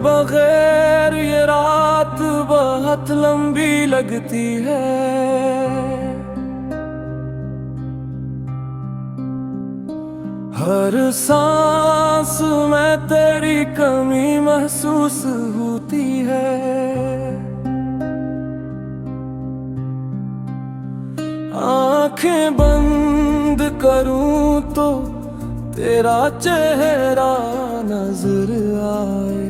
बगैर ये रात बहुत लंबी लगती है। हर सांस में तेरी कमी महसूस होती है। आंखें बंद करूं तो तेरा चेहरा नजर आए।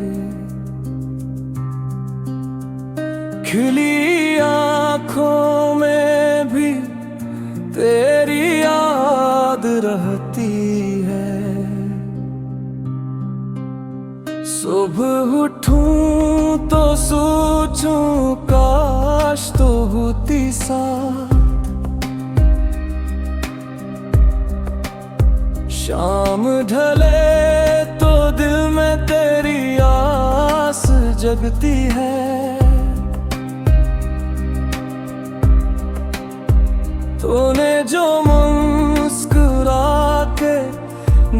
खिली आंखों में भी तेरी याद रहती है। सुबह उठूं तो सोचूं काश तो होती साथ। शाम ढले तो दिल में तेरी आस जगती है। तूने जो मुस्कुरा के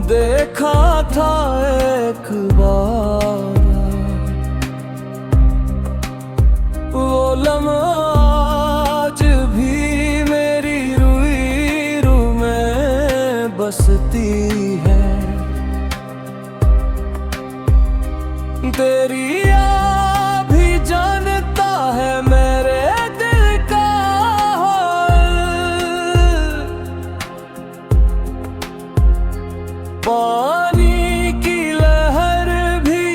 देखा था एक बार, वो लम्हा आज भी मेरी रूह में बसती है। तेरी याद भी जानता है मेरे दिल का हाल। पानी की लहर भी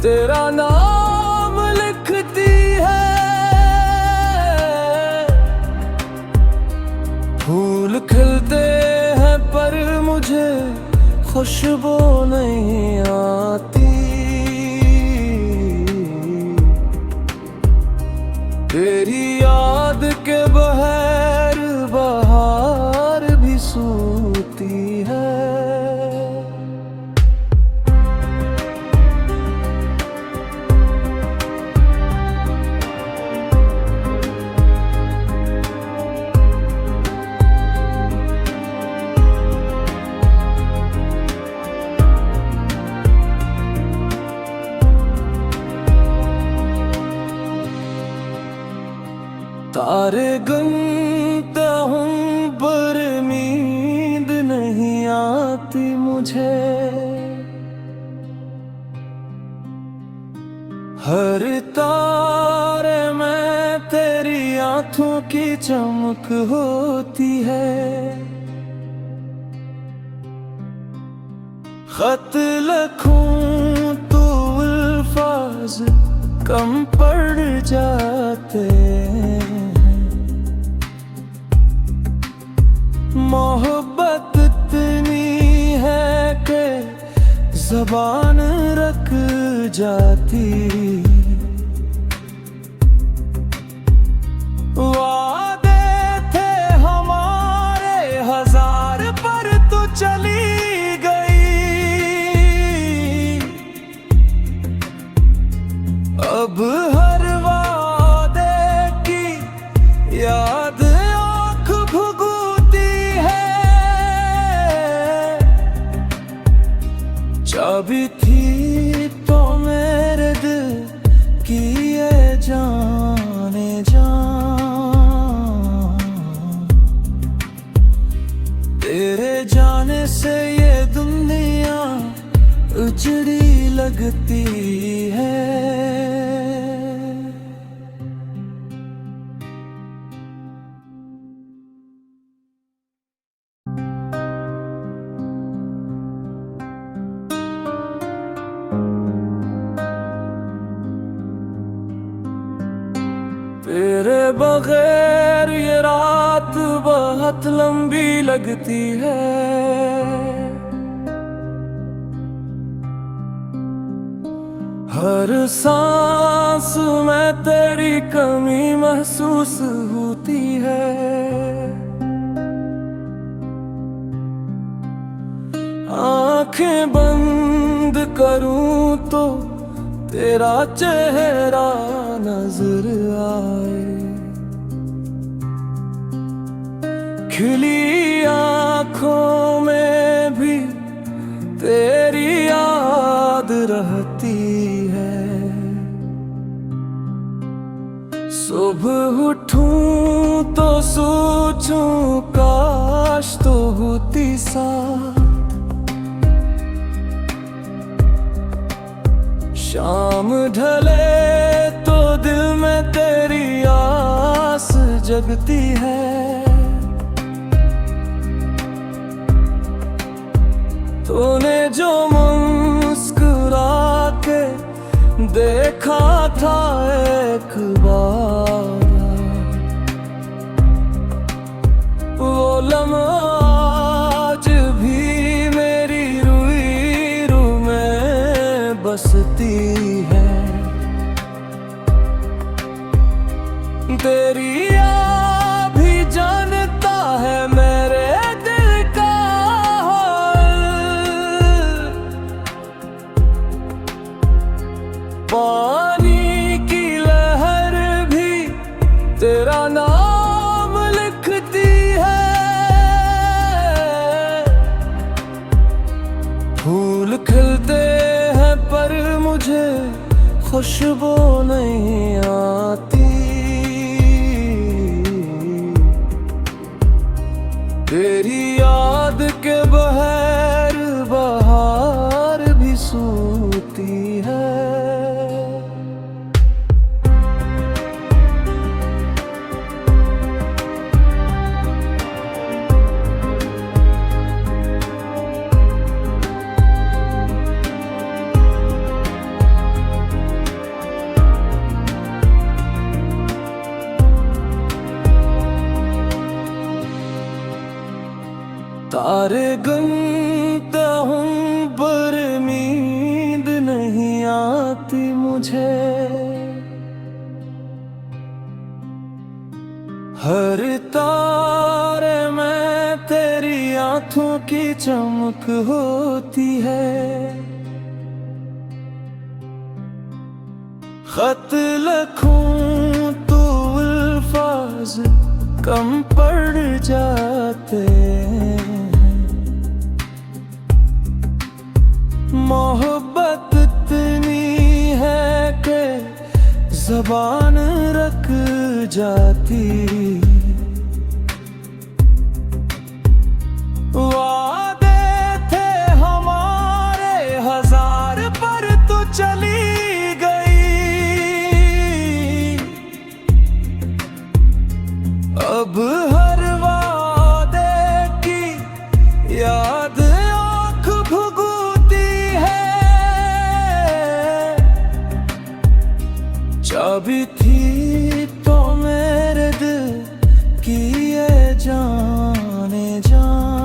तेरा नाम लिखती है। फूल खिलते हैं पर मुझे खुशबू नहीं आती। तेरी याद के बहर बहार भी सूती है। तारे गिनता हूँ पर नींद नहीं आती मुझे। हर तारे में तेरी आंखों की चमक होती है। खत लिखूं तो अल्फाज कम पड़ जाते हैं। मोहब्बत इतनी है कि ज़बान रख जाती। वादे थे हमारे हजार पर तू चली गई। अब हर वादे की याद आँख भुगती है। चाबी थी तो मेरे दिल की ये जाने जान। तेरे जाने से ये दुनिया उजड़ी लगती है। तेरे बगैर ये रात बहुत लंबी लगती है। हर सांस में तेरी कमी महसूस होती है। आंखें बंद करूं तो तेरा चेहरा नजर आए। खिली आंखों में भी तेरी याद रहती है। सुबह उठूं तो सोचूं काश तो होती साथ, शाम ढले तो दिल में तेरी आस जगती है। तूने जो मुस्कुरा के देखा था एक बार, वो लम्हा आज भी मेरी रूई में बसती है। तेरी याद भी जानता है मेरे दिल का हाल, पानी की लहर भी तेरा नाम लिखती है। फूल खिलते हैं पर मुझे खुशबू नहीं आती, तेरी याद के बहर बहार भी सूती है। तारे गिनता हूँ पर नींद नहीं आती मुझे, हर तारे में तेरी आँखों की चमक होती है। खत लिखूं तो अल्फाज कम पड़ जाते हैं, मोहब्बत इतनी है कि ज़बान रख जाती। वादे थे हमारे हजार पर तू चली गई, अब हर वादे की याद आँख भुगती है। चाबी थी तो मेरे दिल की ये जाने जान,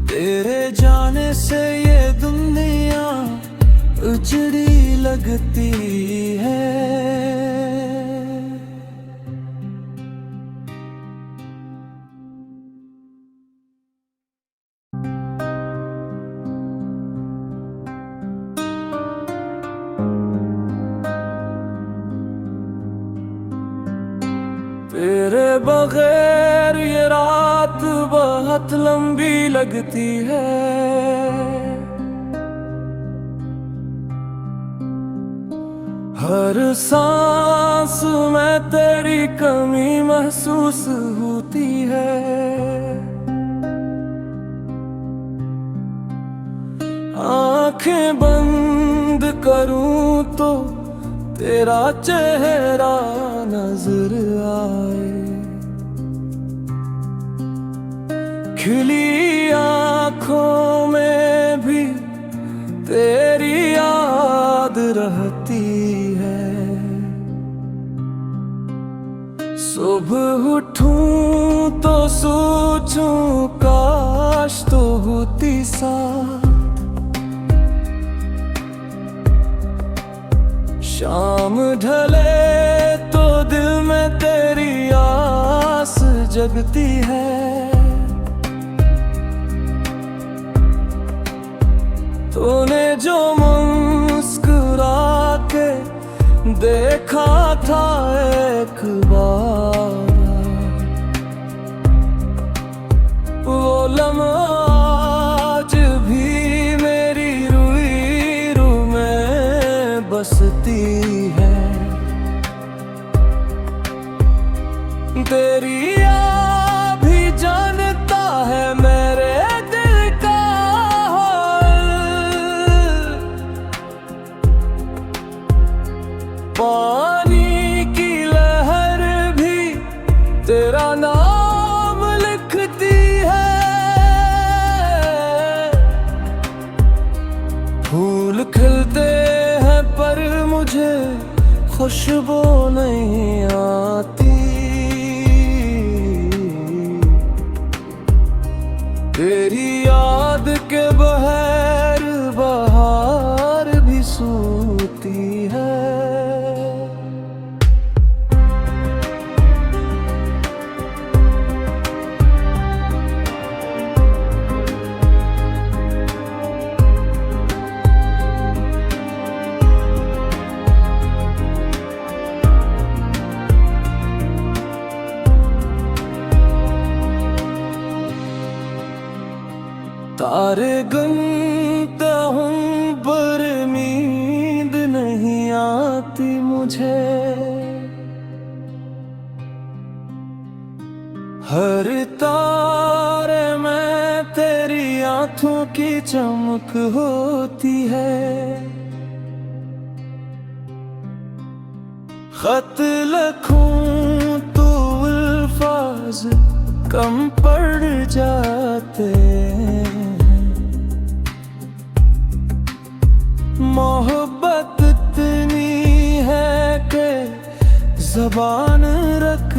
तेरे जाने से ये दुनिया उजड़ी लगती है। तेरे बगैर ये रात बहुत लंबी लगती है, हर सांस में तेरी कमी महसूस होती है। आंखें बंद करूं तो तेरा चेहरा नजर आए, खिली आँखों में भी तेरी याद रहती है। सुबह उठूं तो सोचूं काश तो होती साथ, शाम ढले तो दिल में तेरी आस जगती है। तूने जो मुस्कुरा के देखा था एक बार, वो लम्हा आज भी मेरी रूई में बसती है। तेरी याद भी जानता है मेरे दिल का हाल। पानी की लहर भी तेरा नाम लिखती है। फूल खिलते हैं पर मुझे खुशबू नहीं आती। तेरी याद के बहर बहार भी सूती है। तारे गिनता हूँ पर नींद नहीं आती मुझे। हर तारे में तेरी आँखों की चमक होती है। खत लिखूं तो अल्फाज कम पड़ जाते। मोहब्बत इतनी है कि ज़बान रख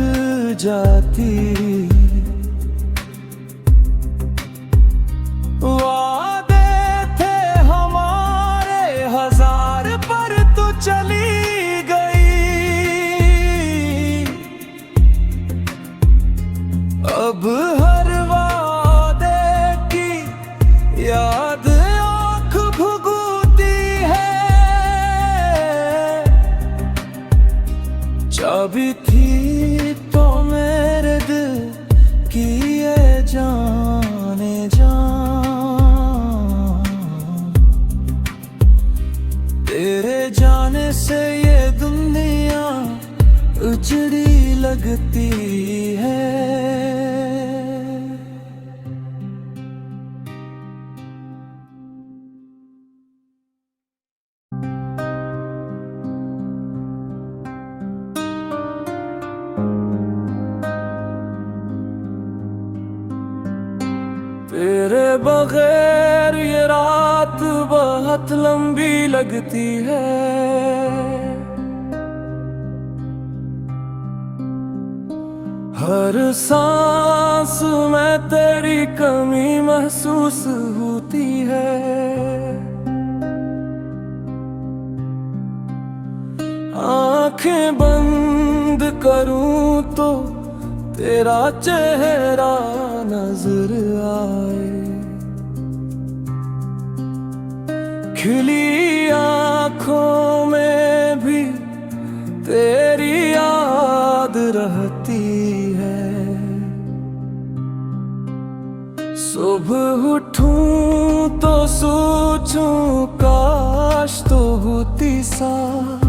जाती। वादे थे हमारे हजार पर तू चली गई। अब हर वादे की याद आँख भुगती है। चाबी थी तो मेरे दिल की ये जाने जान। तेरे जाने से ये दुनिया उजड़ी लगती है। तेरे बगैर ये रात बहुत लंबी लगती है। हर सांस में तेरी कमी महसूस होती है। आंखें बंद करूं तो तेरा चेहरा नजर आए। खिली आँखों में भी तेरी याद रहती है। सुबह उठूं तो सोचूं काश तो होती साथ।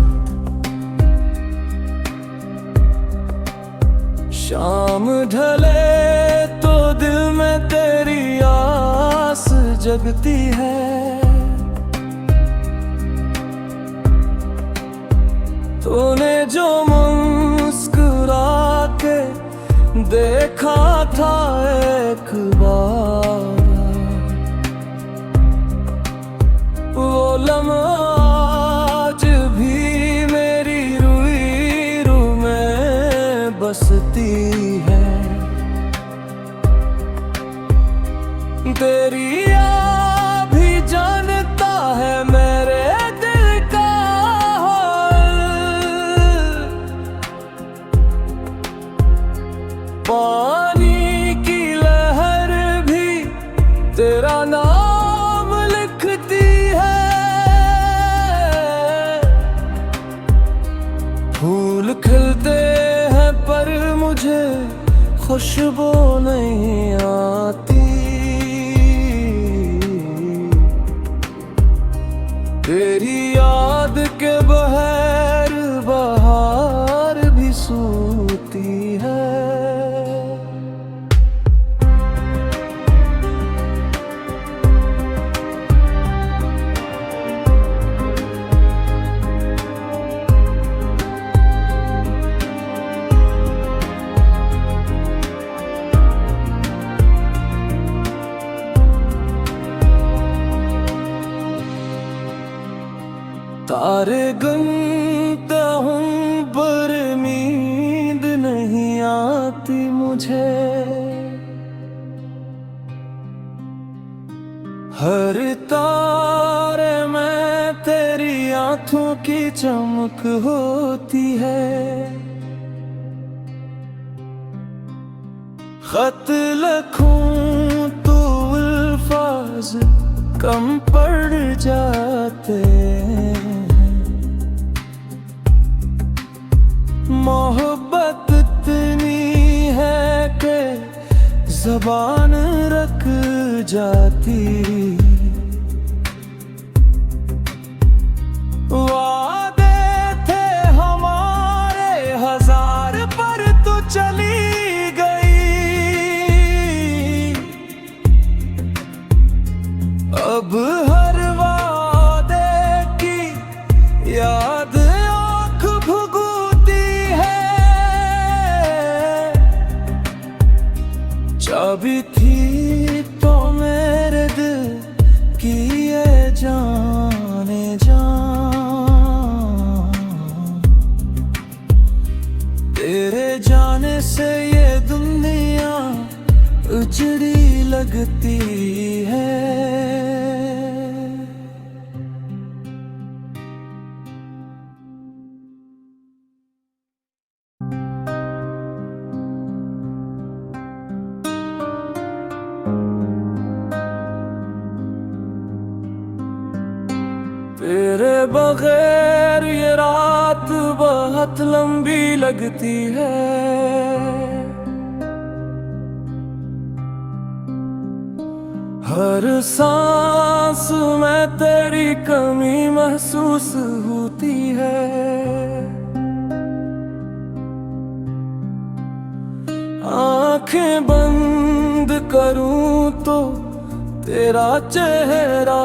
शाम ढले तो दिल में तेरी आस जगती है। तूने जो मुस्कुरा के देखा था एक बार, वो लम्हा आज भी मेरी रूह में बसती है। तेरी याद भी जानता है मेरे दिल का हाल। पानी की लहर भी तेरा नाम लिखती है। फूल खिलते हैं पर मुझे खुशबू नहीं आती। तेरी याद के बहर तारे गिनता हूँ पर नींद नहीं आती मुझे। हर तारे में तेरी आँखों की चमक होती है। खत लिखूं तो अल्फाज कम पड़ जाते हैं। मोहब्बत इतनी है कि ज़बान रख जाती। वादे थे हमारे हजार पर तू चली गई। अब हर वादे की याद आँख भुगती है। चाबी थी तो मेरे दिल की ये जाने जा। तेरे जाने से ये दुनिया उजड़ी लगती है। तेरे बगैर ये रात बहुत लंबी लगती है। हर सांस में तेरी कमी महसूस होती है। आंखें बंद करूं तो तेरा चेहरा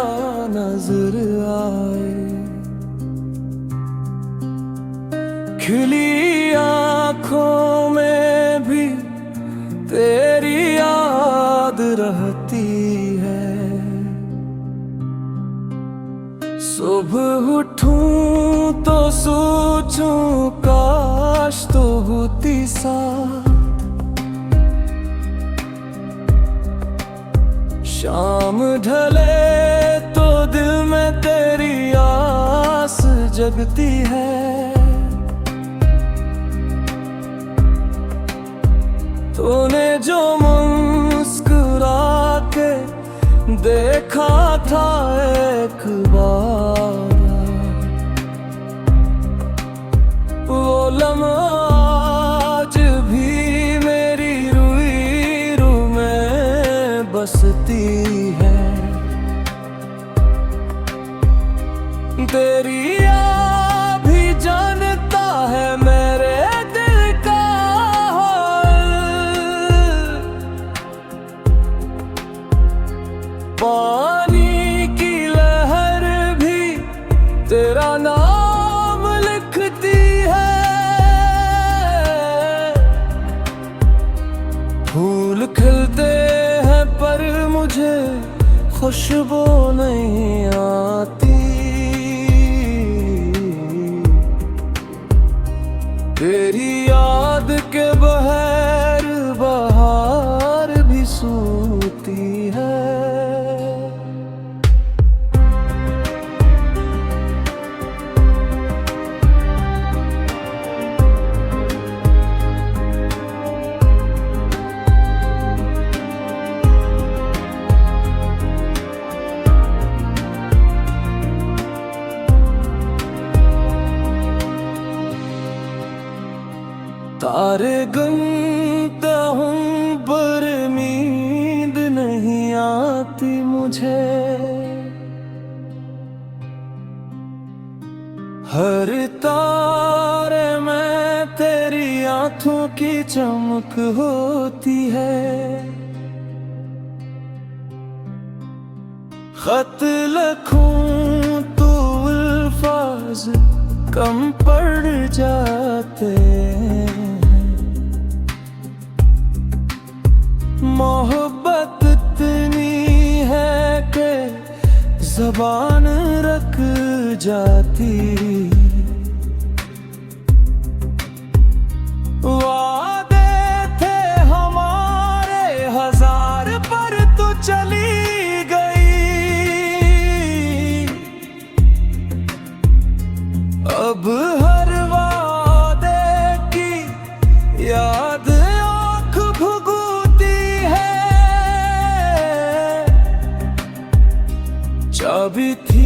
नजर आए। खिली आँखों में भी तेरी याद रहती है। सुबह उठूं तो सोचूं काश तो होती साथ। शाम ढले तो दिल में तेरी आस जगती है। तूने जो मुस्कुरा के देखा था एक बार, वो लम्हा आज भी मेरी रूह में बसती है। तेरी याद भी जानता है मेरे दिल का हाल। पानी की लहर भी तेरा नाम लिखती है। फूल खिलते हैं पर मुझे खुशबू नहीं आती। तेरी याद के बगैर बहार भी सूती है। तारे गिनता हूँ पर नींद नहीं आती मुझे। हर तारे में तेरी आँखों की चमक होती है। खत लिखूं तो अल्फाज कम पड़ जाते हैं। मोहब्बत इतनी है कि ज़बान रख जाती। वादे थे हमारे हजार पर तू चली गई। अब हर वादे की याद आँख भुगती है। चाबी थी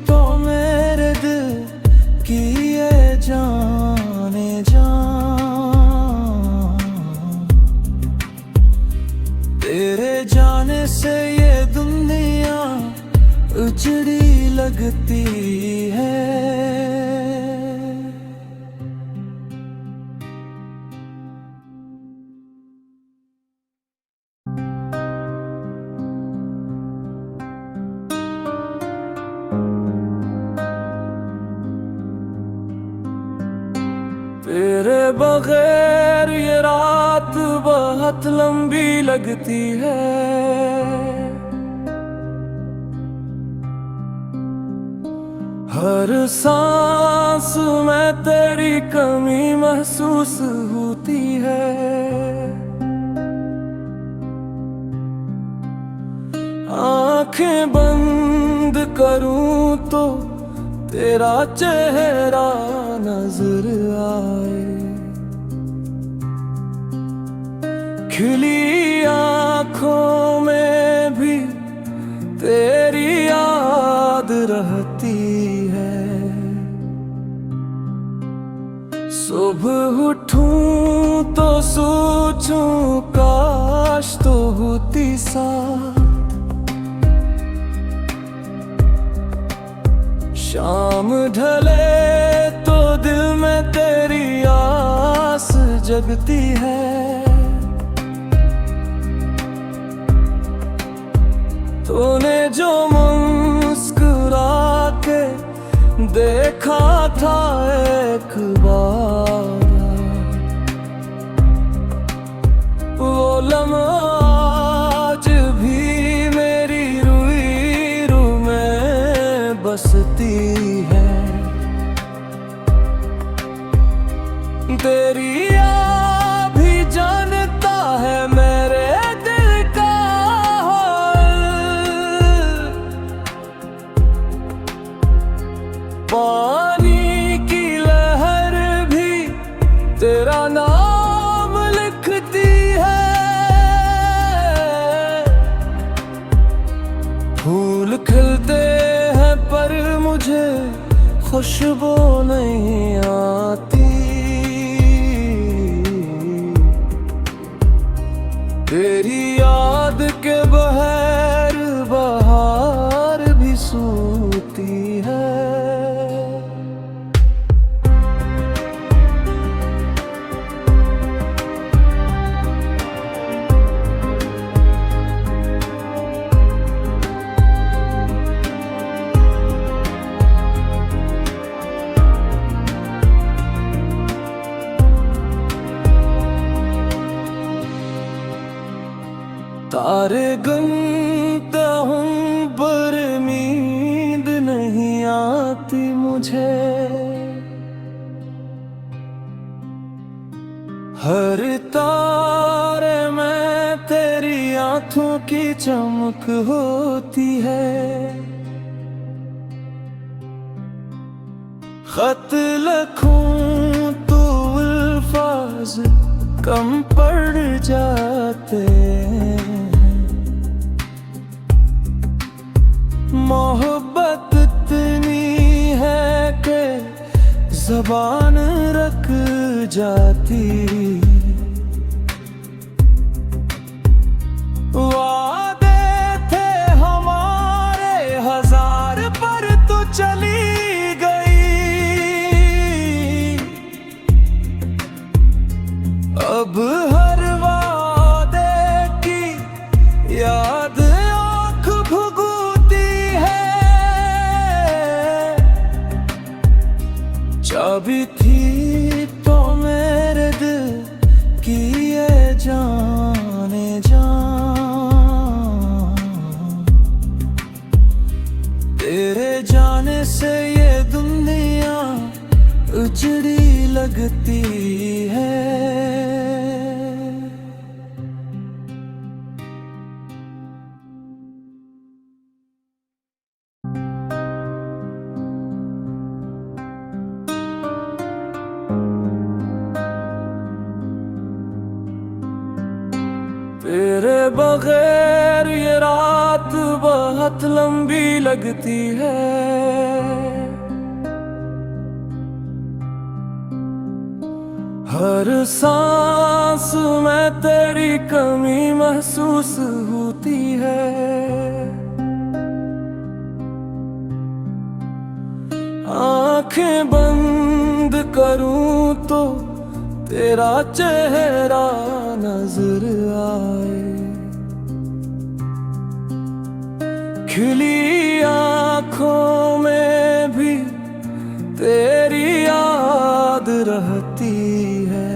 तो मेरे दिल की ये जाने जा। तेरे जाने से ये दुनिया उजड़ी लगती है। तेरे बगैर ये रात बहुत लंबी लगती है। हर सांस में तेरी कमी महसूस होती है। आंखें बंद करूं तो तेरा चेहरा नजर आए। खिली आँखों में भी तेरी याद रहती है। सुबह उठूं तो सोचूं काश तो होती साथ। शाम ढले तो दिल में तेरी आस जगती है। तूने जो मुस्कुरा के देखा था एक बार, वो लम्हा आज भी मेरी रूह में बसती है। तेरी याद भी जानता है मेरे दिल का हाल। पानी की लहर भी तेरा नाम लिखती है। फूल खिलते हैं पर मुझे खुशबू नहीं आती। तेरी याद के बहर बहार भी सूती है। तारे गिनता हूँ पर नींद नहीं आती मुझे। हर तारे में तेरी आँखों की चमक होती है। खत लिखूं तो अल्फाज कम पड़ जाते हैं। मोहब्बत इतनी है कि ज़बान रख जाती। वादे थे हमारे हजार पर तू चली गई। अब हर वादे की याद आँख भुगती है। चाबी थी तो मेरे दिल की ये जाने जा। लगती है। तेरे बगैर ये रात बहुत लंबी लगती है। हर सांस में तेरी कमी महसूस होती है। आंखें बंद करूं तो तेरा चेहरा नजर आए। खिली आंखों में भी तेरी याद रहती है।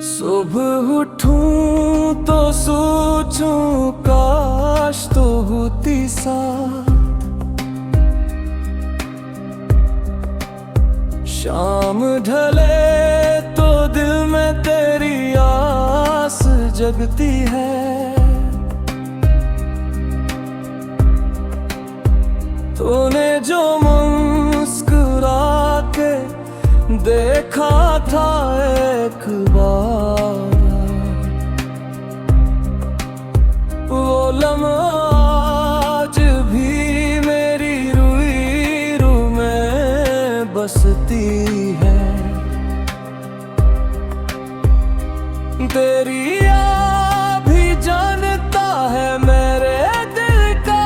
सुबह उठूं तो सोचूं काश तो होती साथ। शाम ढले तो दिल में तेरी आस जगती है। तूने जो मुस्कुरा के देखा था एक बार, वो लम्हा आज भी मेरी रूह में बसती है। तेरी याद भी जानता है मेरे दिल का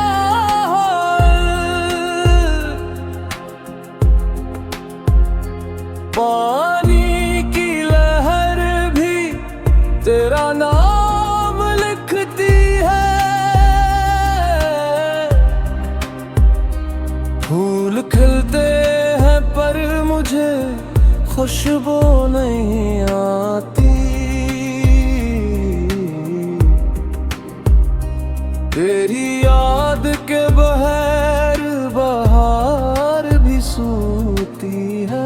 हाल। पानी की लहर भी तेरा नाम लिखती है। फूल खिलते हैं पर मुझे खुशबू नहीं आती। तेरी याद के बगैर बहार भी सूती है।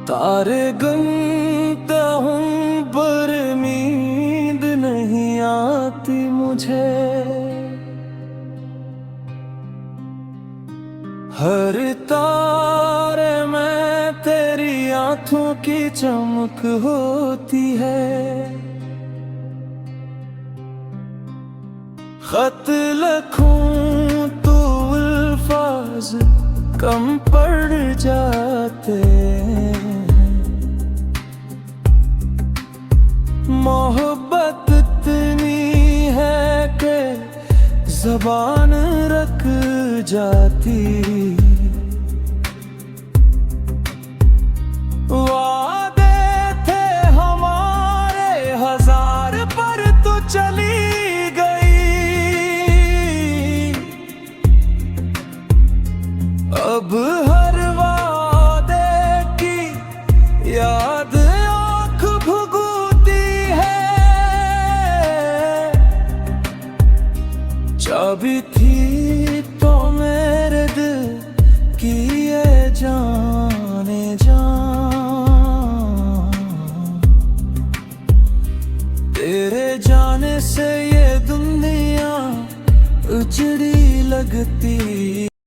तारे गिनता हूँ पर नींद नहीं आती मुझे। हर तारे में तेरी आंखों की चमक होती है। खत लिखूं तो अल्फाज कम पड़ जाते हैं। मोहब्बत इतनी है कि ज़बान रख जाती। वादे थे हमारे हजार पर तो चली गई। अब हर वादे की याद आँख भुगती है। चाबी थी तो मेरे दिल की ये जाने जान। तेरे जाने से ये दुनिया उजड़ी लगती।